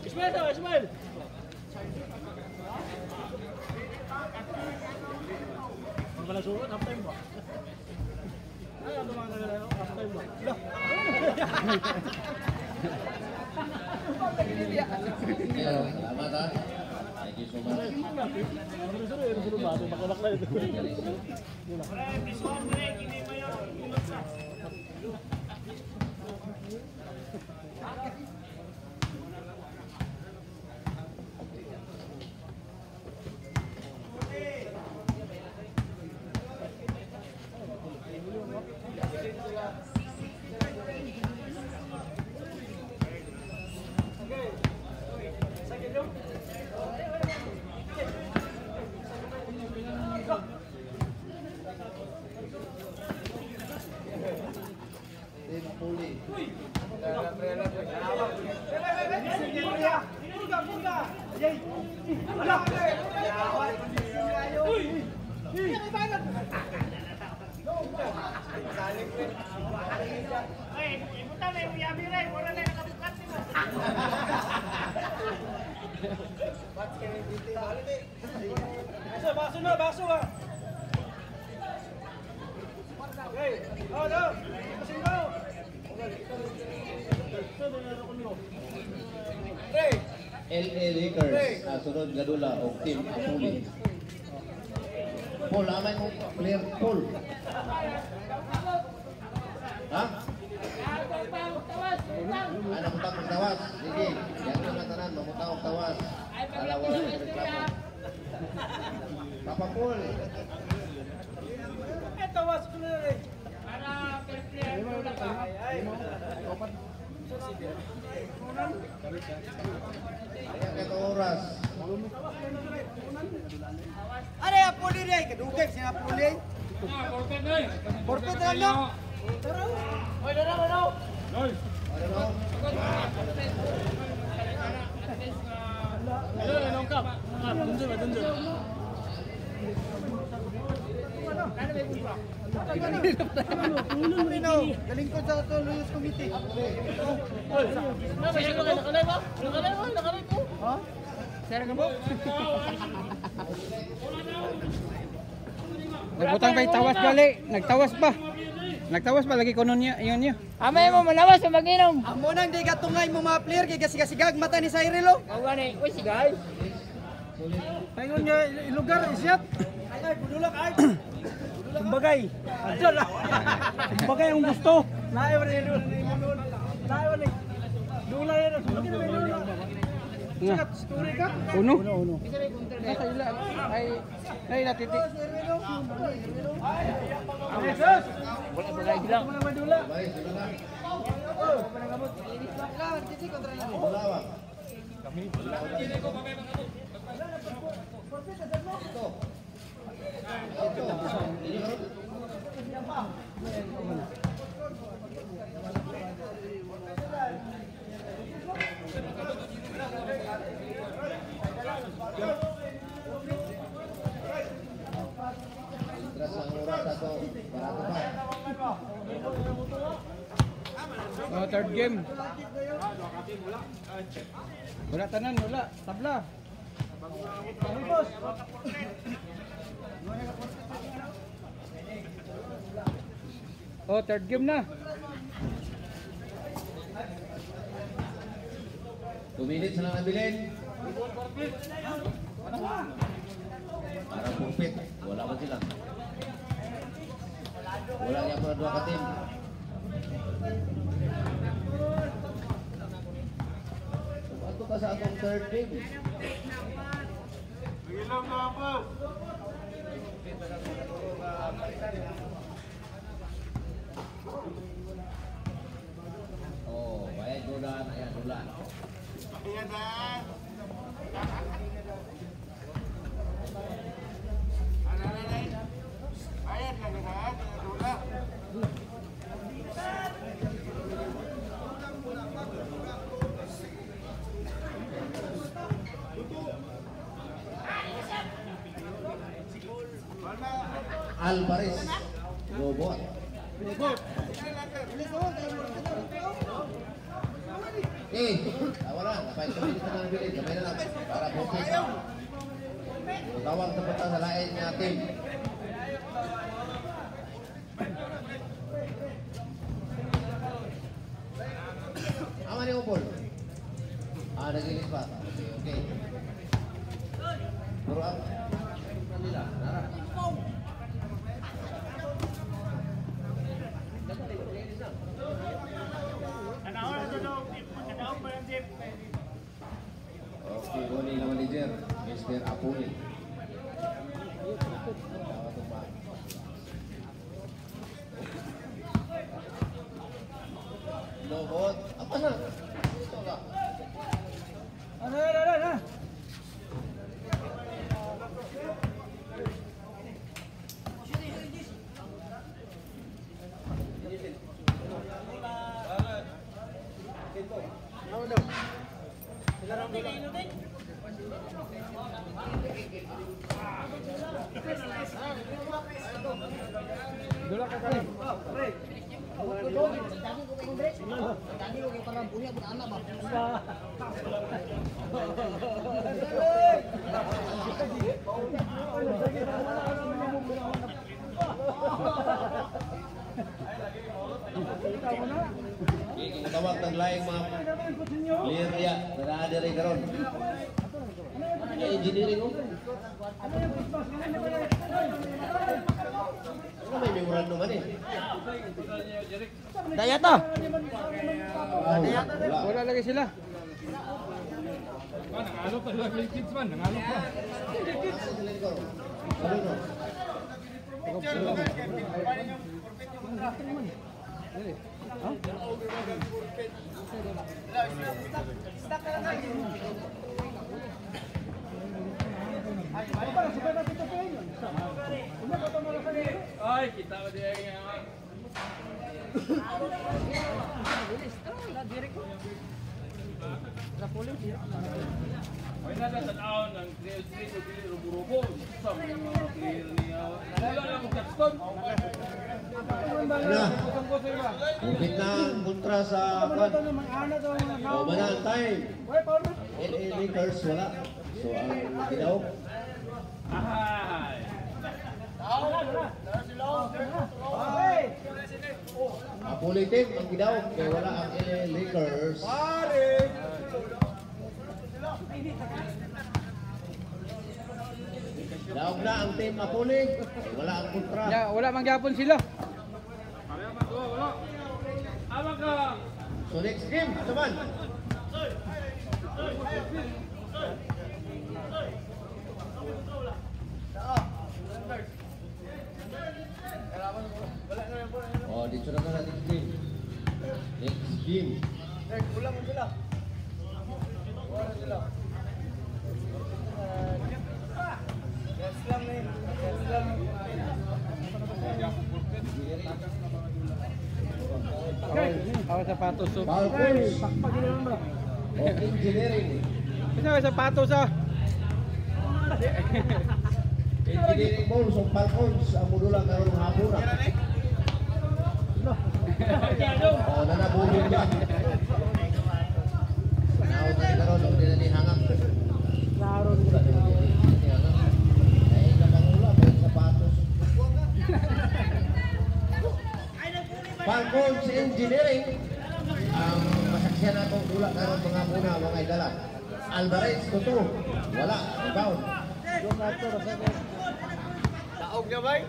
Ismail daw, Ismail. Wala suot, half time ba? Ay, ano mga nagalayo, half time ba? Salamat ha. Thank you so much. Suruh ba? Makalak na ito. Baso na, baso ah. Okay, oh no. Pasing ko. LA Lakers, sunod gadula o team Puli. Paul, amay mo player Paul. Ha? Ano mo tawas? Sige, yan na tanan, mamutawag tawas. Dalawa na reklamo. Papa Paul. Tawas ko na rin. Ayan ka oras. Ano yung puli rin? Kadugay siya puli. Porpet na lang. Hoy, daraw. Ano? Hello, longkap. Dunjul. Galing ko sa Luyos Committee. Nakalay mo. Ha? Sir ka mo? Nagbutang pa tawas gali, nagtawas pa lagi kuno niya, iyon niya. Amay mo malawas sa mag-inom. Ang munang di katungay mo mga player kay gasigasigag mata ni Cyrilo. Gawani, uy si guys. Paingon niya ilugar isyat. Ay, budulak ay. Kumbagay. Adyan lah. Kumbagay ang gusto. Layo ni Layo ni. Dula yan. Lagi na may dula. Sikat, story ka? Uno. Nasa ila ay natiti. Jesus! Wala ba guys lang. Wala may dula. Baik, sudah na. Oh, Lawan kasi kontra na. Bulawak. Terus ang oras ato barato pa. Oh, third game. Wala tanan, wala. Tabla. Oh, third game na. 2 minutes na lang nabilin. Para pupit. Wala man sila. Wala niya pa dua ka team. Ato ka sa atong third game. Ilang na po. Oh, bayad dulan, ayan dulan. Ayan na. Ayan na lahat. Dula. Alvarez. Lobot. Wala. Napahit kami dito ng bilid. Kamay na lang. Para bukit. Tawag sa punta sa lain niya team. Aman yung upol. Nagilis pa. Okay. Puro up. Nila. Nara. Okay, Ronnie na manager, Mr. Apuli. Lobot. Apa na? Ito ka. Ano. Dula ka kali. Tawag ng laing mga player niya. Naraada rin karon. Engineering mo? Ano may memorandum man eh? Dayata. Wala. Wala lagi sila. Nangalok pa sila kids man, nangalok pa. Ay, kita ba dia yang ay nada sa taon ng trail street o dili rubo-rubo sa mga clear niya. Wala lang mo kapton. Na. Bukit na ang kontra sa pan. O manang time. LA Lakers wala. So ang ginaw. Ahay. Apuli team ang ginaw. Kaya wala ang LA Lakers. Daog na ang team Apuli. Wala ang kontra. Ya, wala man gyapon sila. Ama ka. So next game, naman. Oh, dito na natin game. Next game. Ulang mo sila. Ulang sila. Yes lang eh. Yes lang. Awa sapatos so. Falcons. O engineering. Isa sapatos ah. Engineering balls of Falcons. Ang mudula karon hapon na. Oh, nanabulin yan. Naon na karon og dinali hangak. Klaro. Ay napangula ko sapatos. Falcons Engineering ang masaksiyan natong dula karon mga muna mga idala. Alvarez tuto. Wala, rebound. Daog niya bay.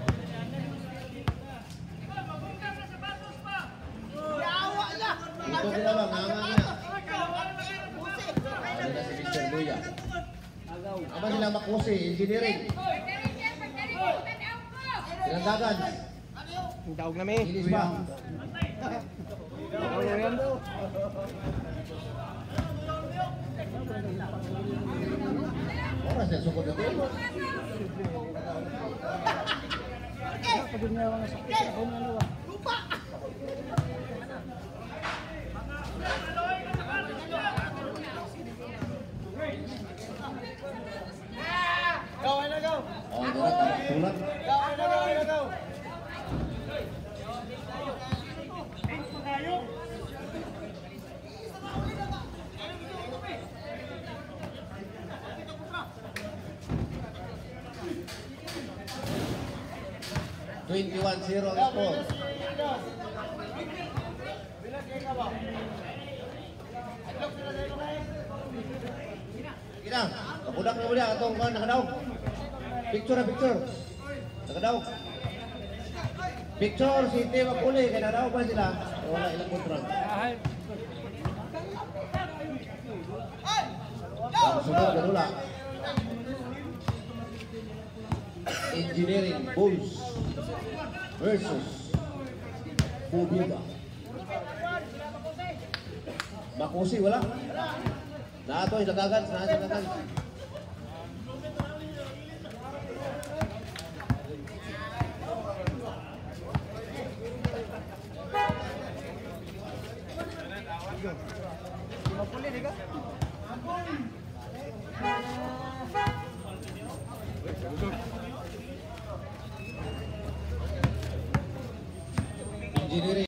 Ito ginawang hangang na. Ano na si Mr. Luya. Aba sila Makusi, Engineering. Silang Dagan. Daog na mi. Ilis ba? Oras na sukod na ito. Go, ay na go. Oh, dito na tulat. Go, ay na go, ay na go. 21-0 ang score. Kina, kabudak na muli atong kuhan nakadaog. Picture na picture. Nakadaog. Picture si Team Apuli, kaya nakadaog pa sila. Wala ilang kontrol. Ang sunod ganula. Engineering Bulls versus Bubiga. Makusi wala. Nato yung dagagan, nasa dagagan. Engineering